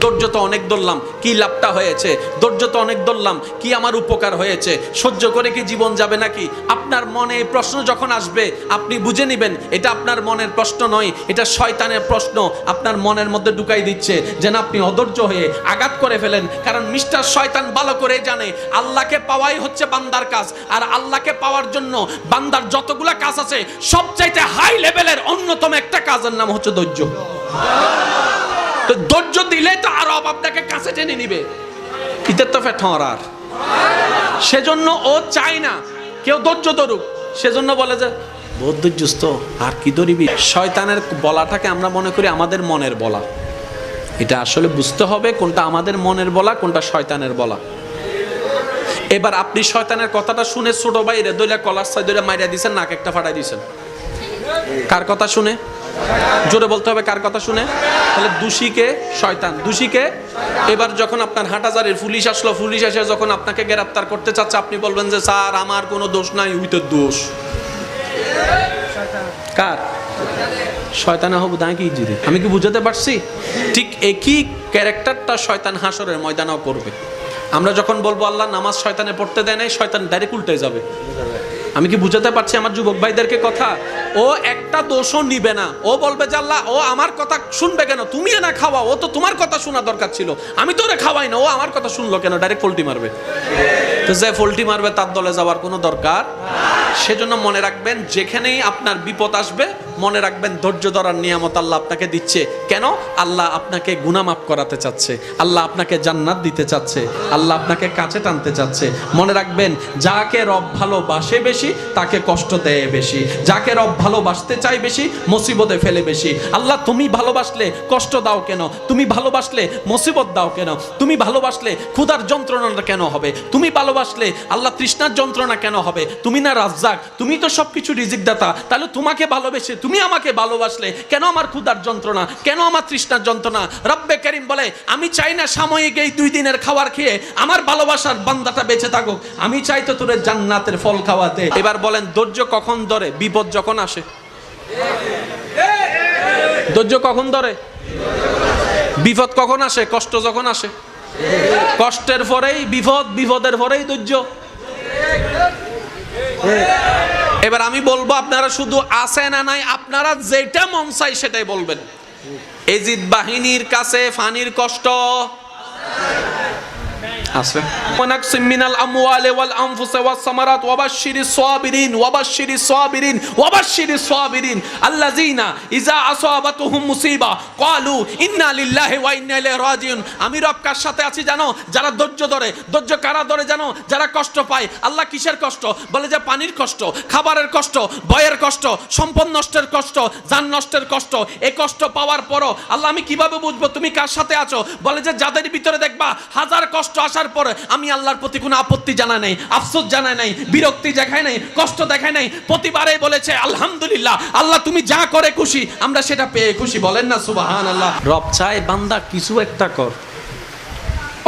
ধৈর্য তো অনেক ধরলাম, কি লাভটা হয়েছে? ধৈর্য তো অনেক ধরলাম, কি আমার উপকার হয়েছে? সহ্য করে কি জীবন যাবে নাকি? আপনার মনে এই প্রশ্ন যখন আসবে, আপনি বুঝে নেবেন এটা আপনার মনের প্রশ্ন নয়, এটা শয়তানের প্রশ্ন আপনার মনের মধ্যে ঢুকাই দিচ্ছে, যেন আপনি অধৈর্য হয়ে আঘাত করে ফেলেন। কারণ মিস্টার শয়তান ভালো করে জানে আল্লাহকে পাওয়াই হচ্ছে বান্দার কাজ, আর আল্লাহকে পাওয়ার জন্য বান্দার যতগুলা কাজ আছে সবচাইতে হাই লেভেলের অন্যতম একটা কাজের নাম হচ্ছে ধৈর্য। তো ধৈর্য দিলে তো আরো আপনাকে কাছে টেনে নিবে, ইতে তো ফেটরার। সেজন্য ও চায় না কেউ ধৈর্য ধরুক, সেজন্য বলে যে বহুত ধৈর্যস্ত আর কি ধরিবি। শয়তানের বলাটাকে আমরা মনে করি আমাদের মনের বলা, এটা আসলে বুঝতে হবে কোনটা আমাদের মনের বলা, কোনটা শয়তানের বলা। এবার আপনি শয়তানের কথাটা শুনে ছোট ভাইরে দইলা কলার সাইড ধরে মাইরা দিয়েছেন, নাক একটা ফাটাই দিয়েছেন। কার কথা শুনে? জোরে বলতে হবে, কার কথা শুনে? তাহলে দোষীকে শয়তান, দোষীকে। এবার যখন আপনার হাটহাজারির পুলিশ আসলো, পুলিশ এসে যখন আপনাকে গ্রেফতার করতে চাচ্ছে, আপনি বলবেন যে স্যার আমার কোনো দোষ নাই, উইতের দোষ। কার? শয়তানে হবু দাঁড়িয়ে কি জিরে, আমি কি বুঝাতে পারছি? ঠিক একই ক্যারেক্টারটা শয়তান হাসরের ময়দানেও করবে। আমরা যখন বলবো আল্লাহ নামাজ শয়তানে পড়তে দেয় নাই, শয়তান ডাইরেক্ট উল্টে যাবে। আমি কি বুঝাতে পারছি আমার যুবক ভাইদেরকে কথা? ও একটা দোষও নিবে না, ও বলবে যে আল্লাহ ও আমার কথা শুনবে কেন? তুমি না খাওয়া, ও তো তোমার কথা শোনা দরকার ছিল, আমি তো ওরে খাওয়াই না, ও আমার কথা শুনলো কেন? ডাইরেক্ট পোল্টি মারবে। তো যে পোল্টি মারবে তার দলে যাওয়ার কোনো দরকার। সেজন্য মনে রাখবেন, যেখানেই আপনার বিপদ আসবে মনে রাখবেন ধৈর্য ধরার নিয়ামত আল্লাহ আপনাকে দিচ্ছে। কেন? আল্লাহ আপনাকে গুনাহ মাফ করাতে চাচ্ছে, আল্লাহ আপনাকে জান্নাত দিতে চাচ্ছে, আল্লাহ আপনাকে কাছে টানতে চাচ্ছে। মনে রাখবেন, যাকে রব ভালোবাসে বেশি তাকে কষ্ট দেয় বেশি, যাকে রব ভালোবাসতে চাই বেশি মুসিবতে ফেলে বেশি। আল্লাহ তুমি ভালোবাসলে কষ্ট দাও কেন? তুমি ভালোবাসলে মুসিবত দাও কেন? তুমি ভালোবাসলে ক্ষুধার যন্ত্রণাটা কেন হবে? তুমি ভালোবাসলে আল্লাহ তৃষ্ণার যন্ত্রণা কেন হবে? তুমি না রাজ্জাক, তুমি তো সবকিছু রিজিক দাতা, তাহলে তোমাকে ভালোবেসে তুমি আমাকে ভালোবাসলে কেন আমার ক্ষুধার যন্ত্রণা, কেন আমার তৃষ্ণার যন্ত্রণা? রব্বে কারীম বলে আমি চাই না সাময়িক এই 2 দিনের খাবার খেয়ে আমার ভালোবাসার বান্দাটা বেঁচে থাকুক, আমি চাই তো তোরে জান্নাতের ফল খাওয়াতে। এবার বলেন ধৈর্য কখন ধরে? বিপদ যখন আসে। ধৈর্য কখন ধরে? বিপদ কখন আসে? কষ্ট যখন আসে। কষ্টের পরেই বিপদ, বিপদের পরেই ধৈর্য। এবার আমি বলবো আপনারা শুধু আছে না নাই, আপনারা যেটা মন চাই সেটাই বলবেন। এজিদ বাহিনীর কাছে ফানির কষ্ট আছে। ওয়ানাকসিম মিনাল আমওয়ালি ওয়াল আনফুসি ওয়াস সামারাত ওয়াবাশশিরিস সাবিরিন ওয়াবাশশিরিস সাবিরিন ওয়াবাশশিরিস সাবিরিন আল্লাযিনা ইযা আসাবাতুহুম মুসিবা ক্বালু ইন্না লিল্লাহি ওয়া ইন্না ইলাইহি রাজিউন। আমি রব কার সাথে আছি জানো? যারা ধৈর্য ধরে। ধৈর্য কারা ধরে জানো? যারা কষ্ট পায়। আল্লাহ কিসের কষ্ট? বলে যে পানির কষ্ট, খাবারের কষ্ট, ভয়ের কষ্ট, সম্পদ নষ্টের কষ্ট, জান নষ্টের কষ্ট। এই কষ্ট পাওয়ার পরও আল্লাহ আমি কিভাবে বুঝবো তুমি কার সাথে আছো? বলে যে যাদের ভিতরে দেখবা হাজার কষ্ট আসার পরে আমি আল্লাহর প্রতি কোনো আপত্তি জানাই নাই, আফসোস জানাই নাই, বিরক্তি দেখায় নাই, কষ্ট দেখায় নাই, প্রতিবারেই বলেছে আলহামদুলিল্লাহ, আল্লাহ তুমি যা করে খুশি, আমরা সেটা পেয়ে খুশি। বলেন না সুবহানাল্লাহ। রব চায় বান্দা কিছু একটা কর,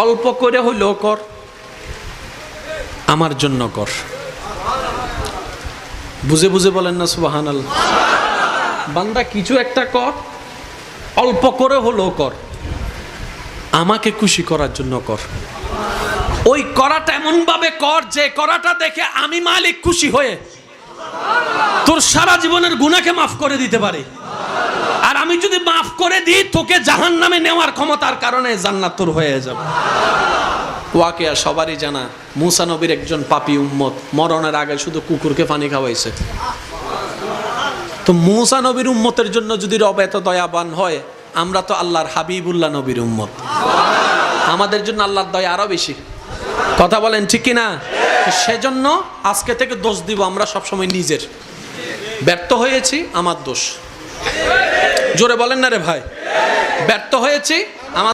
অল্প করে হইলেও কর, আমার জন্য কর। বুঝে বুঝে বলেন না সুবহানাল্লাহ। বান্দা কিছু একটা কর, অল্প করে হলেও কর, আমাকে খুশি করার জন্য কর। ওই করাটা এমন ভাবে কর যে করাটা দেখে আমি মালিক খুশি হয়ে তোর সারা জীবনের গুনাহকে মাফ করে দিতে পারি। আর আমি যদি মাফ করে দিই তোকে জাহান্নামে নেওয়ার ক্ষমতার কারণে জান্নাত তোর হয়ে যাবে। ওয়াকিয়া সবারই জানা, মুসা নবীর একজন পাপী উম্মত মরণের আগে শুধু কুকুরকে পানি খাওয়াইছে। তো মুসা নবীর উম্মতের জন্য যদি রব এত দয়াবান হয়, আমরা তো আল্লাহর হাবিবুল্লাহ নবীর উম্মত, আমাদের জন্য আল্লাহর দয়া আরো বেশি। কথা বলেন ঠিক কিনা? সেজন্য আজকে থেকে দোষ দিব আমরা সবসময় নিজের। ব্যর্থ হয়েছি আমার দোষ। জোরে বলেন না রে ভাই, ব্যর্থ হয়েছি